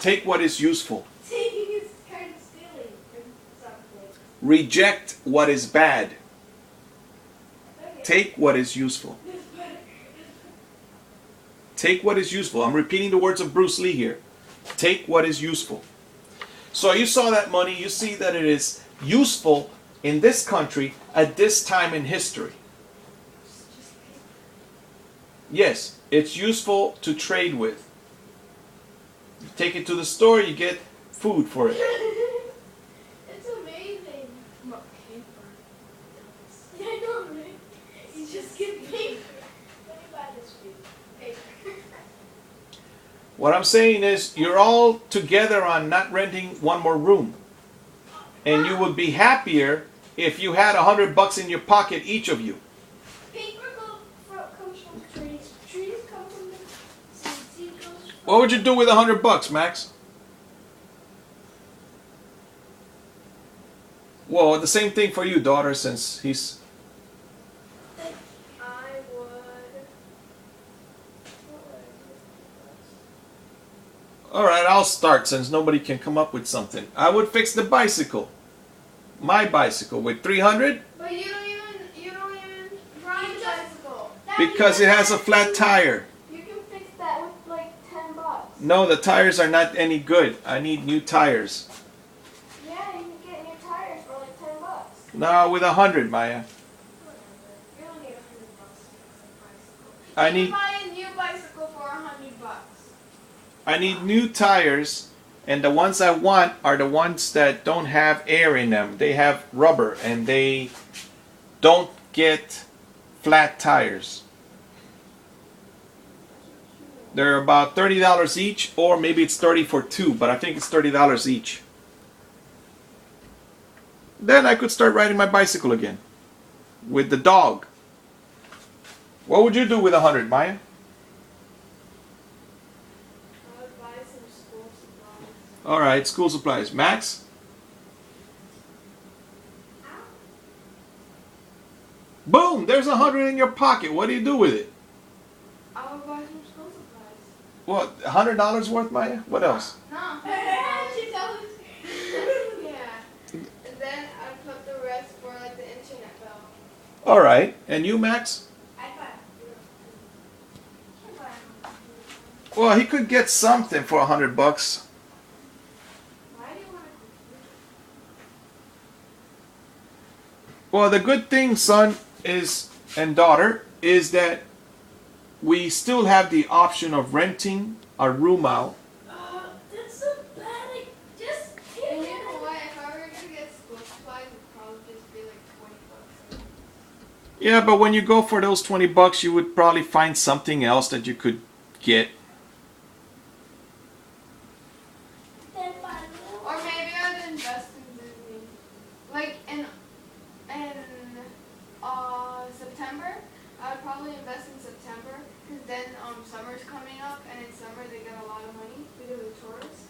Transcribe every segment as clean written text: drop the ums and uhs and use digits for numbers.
Take what is useful. Taking is kind of stealing in some places. Reject what is bad. Okay. Take what is useful. Take what is useful. I'm repeating the words of Bruce Lee here. Take what is useful. So you saw that money. You see that it is useful in this country at this time in history. Yes, it's useful to trade with. You take it to the store, you get food for it. It's amazing. What paper? I know, right? You just get paper. Let me buy this for you. Paper. What I'm saying is, you're all together on not renting one more room. And you would be happier if you had $100 in your pocket, each of you. Paper comes from trees. Trees come from the seed comes from... What would you do with $100, Max? Well, the same thing for you, daughter, since he's... I would... All right, I'll start since nobody can come up with something. I would fix the bicycle. My bicycle with 300 But you don't even ride a bicycle. because it has a flat tire. You can fix that with like $10. No, the tires are not any good. I need new tires. Yeah, you can get new tires for like $10. No, with 100, Maya. Whatever. You don't need $100 for a bicycle. I You need can buy a new bicycle for $100. I need new tires, and the ones I want are the ones that don't have air in them. They have rubber, and they don't get flat tires. They're about $30 each, or maybe it's 30 for two, but I think it's $30 each. Then I could start riding my bicycle again with the dog. What would you do with 100, Maya? I would buy some school supplies. All right, school supplies. Max? Boom! There's 100 in your pocket. What do you do with it? I would buy some school supplies. What? $100 worth, Maya? What else? No. She tells us. Yeah. And then I put the rest for like the internet bill. All right. And you, Max? I buy. Can't buy. Well, he could get something for $100. Why do you want a computer? Well, the good thing, son, is and daughter, is that we still have the option of renting our room out. That's so bad. Just take And it. you know what? If I were to get school supplies, it would probably just be like $20. Yeah, but when you go for those $20, you would probably find something else that you could get. Then buy more. Or maybe I'd invest in Disney. Like in September, I would probably invest in September because then summer's coming up, and in summer they get a lot of money because of tourists.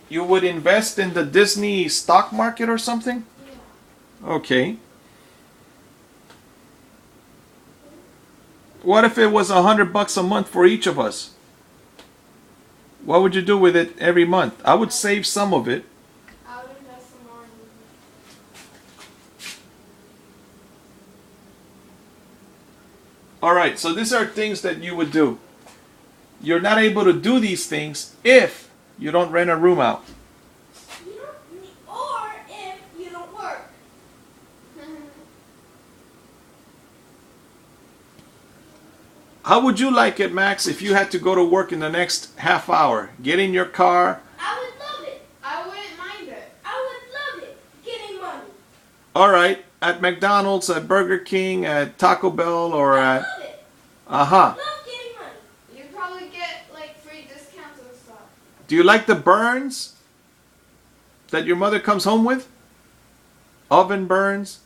You would invest in the Disney stock market or something? Yeah. Okay. What if it was $100 a month for each of us? What would you do with it every month? I would save some of it. I would invest some more in Disney. All right, so these are things that you would do. You're not able to do these things if you don't rent a room out. You don't need, or if you don't work. How would you like it, Max, if you had to go to work in the next half hour? Get in your car. I would love it. I wouldn't mind it. I would love it. Getting money. All right, at McDonald's, at Burger King, at Taco Bell, or I at... love it. Uh-huh. Love getting money. You'd probably get like free discounts and stuff. Do you like the burns that your mother comes home with? Oven burns?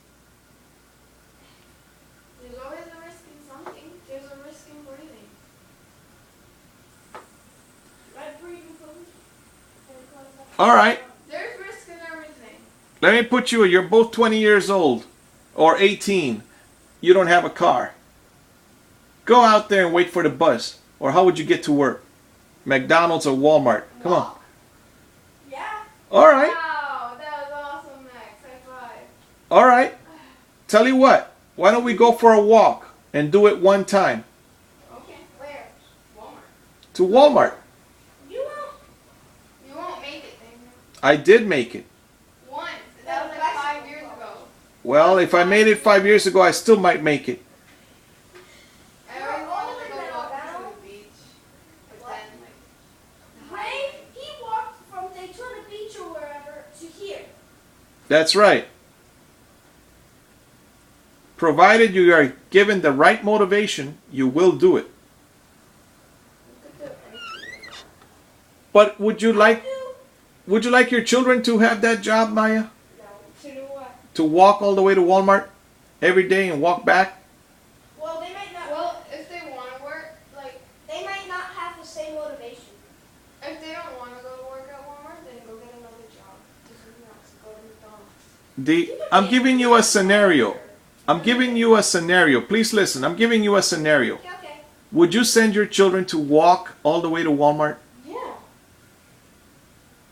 There's always a risk in something. There's a risk in breathing. Right breathing food. All right. There's risk in everything. Let me put you, you're both 20 years old or 18. You don't have a car. Go out there and wait for the bus. Or how would you get to work? McDonald's or Walmart? Come on. Yeah. All right. Wow, that was awesome, Max. High five. All right. Tell you what. Why don't we go for a walk and do it one time? Okay. Where? Walmart. To Walmart. You won't. You won't make it then. I did make it. Once. That was like 5 years ago. Well, if I made it 5 years ago, I still might make it. I always wanted to go walk to the beach. But then, like, Ray, he walked from Daytona Beach or wherever to here. That's right. Provided you are given the right motivation, you will do it. But would you like your children to have that job, Maya? To do what? To walk all the way to Walmart every day and walk back? Well, they might not. well, if they want to work, like, They might not have the same motivation. if they don't want to go to work at Walmart, then go get another job. Do something else. Go to McDonald's. I'm giving you a scenario. I'm giving you a scenario. Please listen. I'm giving you a scenario. Okay. Would you send your children to walk all the way to Walmart? Yeah.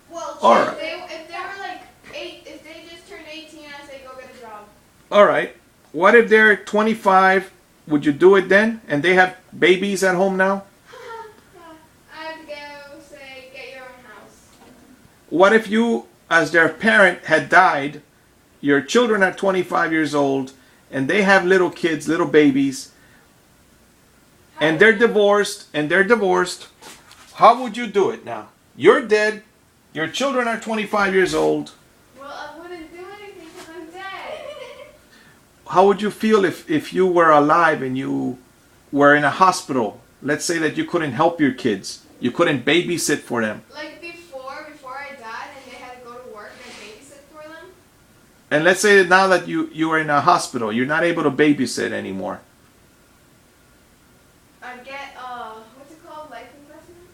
Well, All If right. if they were like 8, if they just turned 18, I'd say go get a job. All right. What if they're 25? Would you do it then? And they have babies at home now? I'd go say get your own house. What if you, as their parent, had died, your children are 25 years old, and they have little kids, little babies, and they're divorced, how would you do it now? You're dead, your children are 25 years old. Well, I wouldn't do anything because I'm dead. How would you feel if you were alive and you were in a hospital? Let's say that you couldn't help your kids. You couldn't babysit for them. Like before I died and they had to go to work and babysit for them. And let's say that now that you are in a hospital, you're not able to babysit anymore. I'd get what's it called, life investment.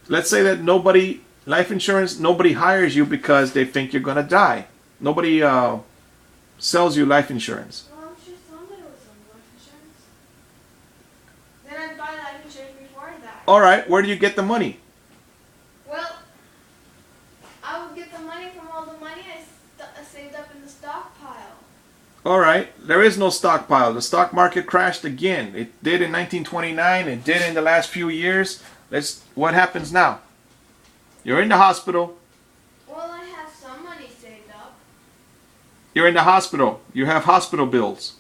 Let's say that life insurance, nobody hires you because they think you're going to die. Nobody sells you life insurance. Well, I'm sure somebody was on life insurance. Then I'd buy life insurance before I die. All right, where do you get the money? Well, I would get the money from all the money I saved up in the stockpile. All right, there is no stockpile. The stock market crashed again. It did in 1929. It did in the last few years. What happens now? You're in the hospital. Well, I have some money saved up. You're in the hospital. You have hospital bills.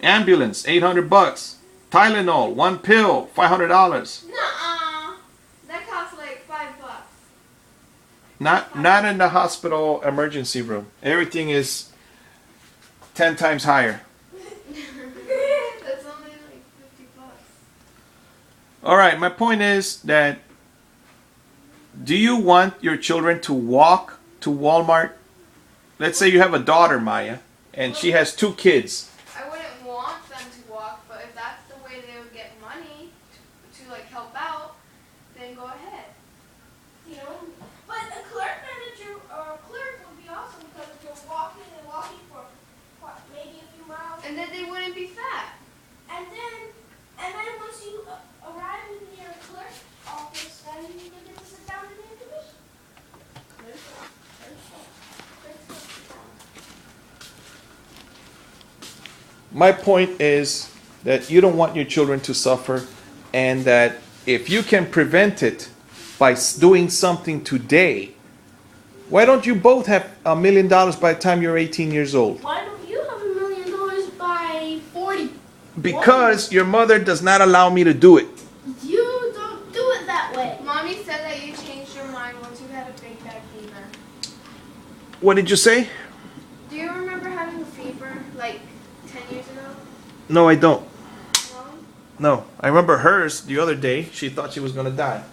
Ambulance, $800. Tylenol, one pill, $500. Nuh-uh. That costs like $5. Not in the hospital emergency room. Everything is 10 times higher. That's only like $50. All right, my point is that do you want your children to walk to Walmart? Let's say you have a daughter, Maya, and she has 2 kids. I wouldn't want them to walk, but if that's the way they would get money to like help out, then go ahead. You know, but a clerk manager or a clerk would be awesome because if you're walking for what, maybe a few miles, And then they wouldn't be fat. and then once you arrive in your clerk office, then you get to sit down and make a commission. My point is that you don't want your children to suffer, and that if you can prevent it by doing something today, why don't you both have $1 million by the time you're 18 years old? Why don't you have $1 million by 40? Because your mother does not allow me to do it. You don't do it that way. Mommy said that you changed your mind once you had a big bad fever. What did you say? Do you remember having a fever like 10 years ago? No, I don't. No? No, I remember hers the other day. She thought she was going to die.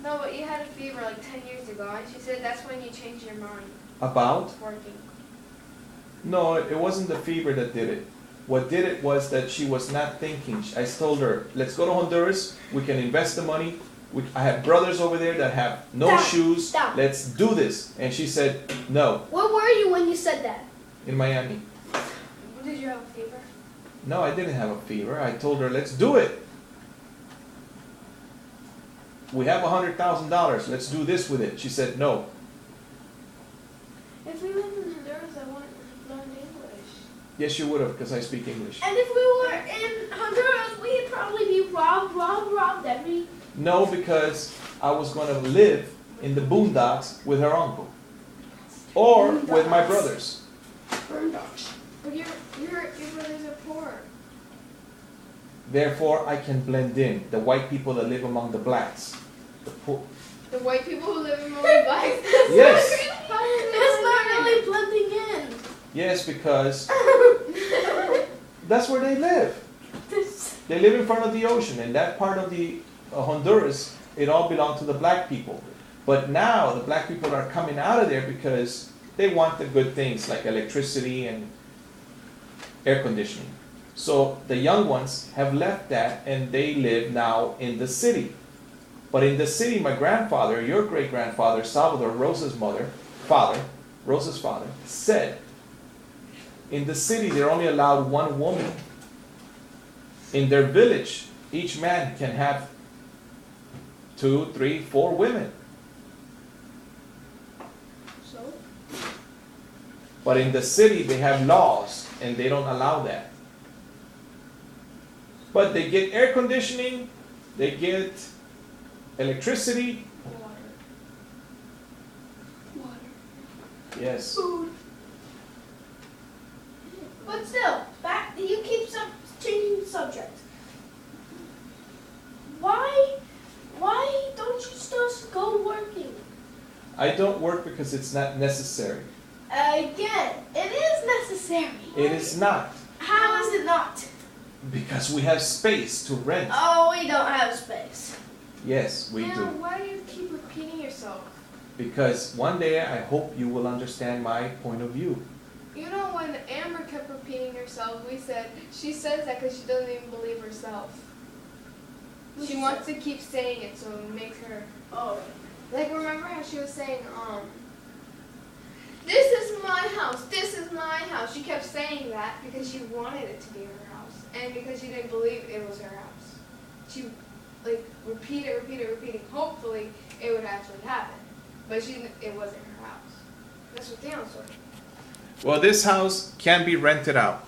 No, but you had a fever like 10 years ago, and she said that's when you changed your mind. About? It's working. No, it wasn't the fever that did it. What did it was that she was not thinking. I told her, let's go to Honduras. We can invest the money. I have brothers over there that have no Stop. shoes. Stop. Let's do this. And she said, no, Where were you when you said that? in Miami. Did you have a fever? No, I didn't have a fever. I told her, let's do it. we have $100,000. Let's do this with it. She said, no. If we lived in Honduras, I wouldn't have learned English. Yes, you would have, because I speak English. And if we were in Honduras, we'd probably be robbed every. No, because I was going to live in the boondocks with her uncle. Or with my brothers. But your brothers are poor. Therefore, I can blend in. The white people that live among the blacks. The poor. The white people who live in Mumbai. Yes. It's not really blending in. Yes, because that's where they live. They live in front of the ocean. And that part of the Honduras, it all belonged to the black people. But now the black people are coming out of there because they want the good things like electricity and air conditioning. So the young ones have left that and they live now in the city. But in the city, my grandfather, your great-grandfather, Salvador, Rosa's Rosa's father, said, in the city they're only allowed one woman. In their village, each man can have 2, 3, 4 women. So? But in the city, they have laws, and they don't allow that. But they get air conditioning, they get electricity. Water. Yes. Food. But still, you keep changing the subject. Why don't you just go working? I don't work because it's not necessary. Again, it is necessary. It is not. How is it not? Because we have space to rent. Oh, we don't have space. Yes, we Now, do. why do you keep repeating yourself? Because one day I hope you will understand my point of view. You know, when Amber kept repeating herself, we said she says that because she doesn't even believe herself. She wants to keep saying it, so it makes her. Oh. Like, remember how she was saying, this is my house, this is my house. She kept saying that because she wanted it to be her house. And because she didn't believe it was her house. She, like, repeated. Hopefully, it would actually happen. But it wasn't her house. That's what Dan was doing. Well, this house can be rented out.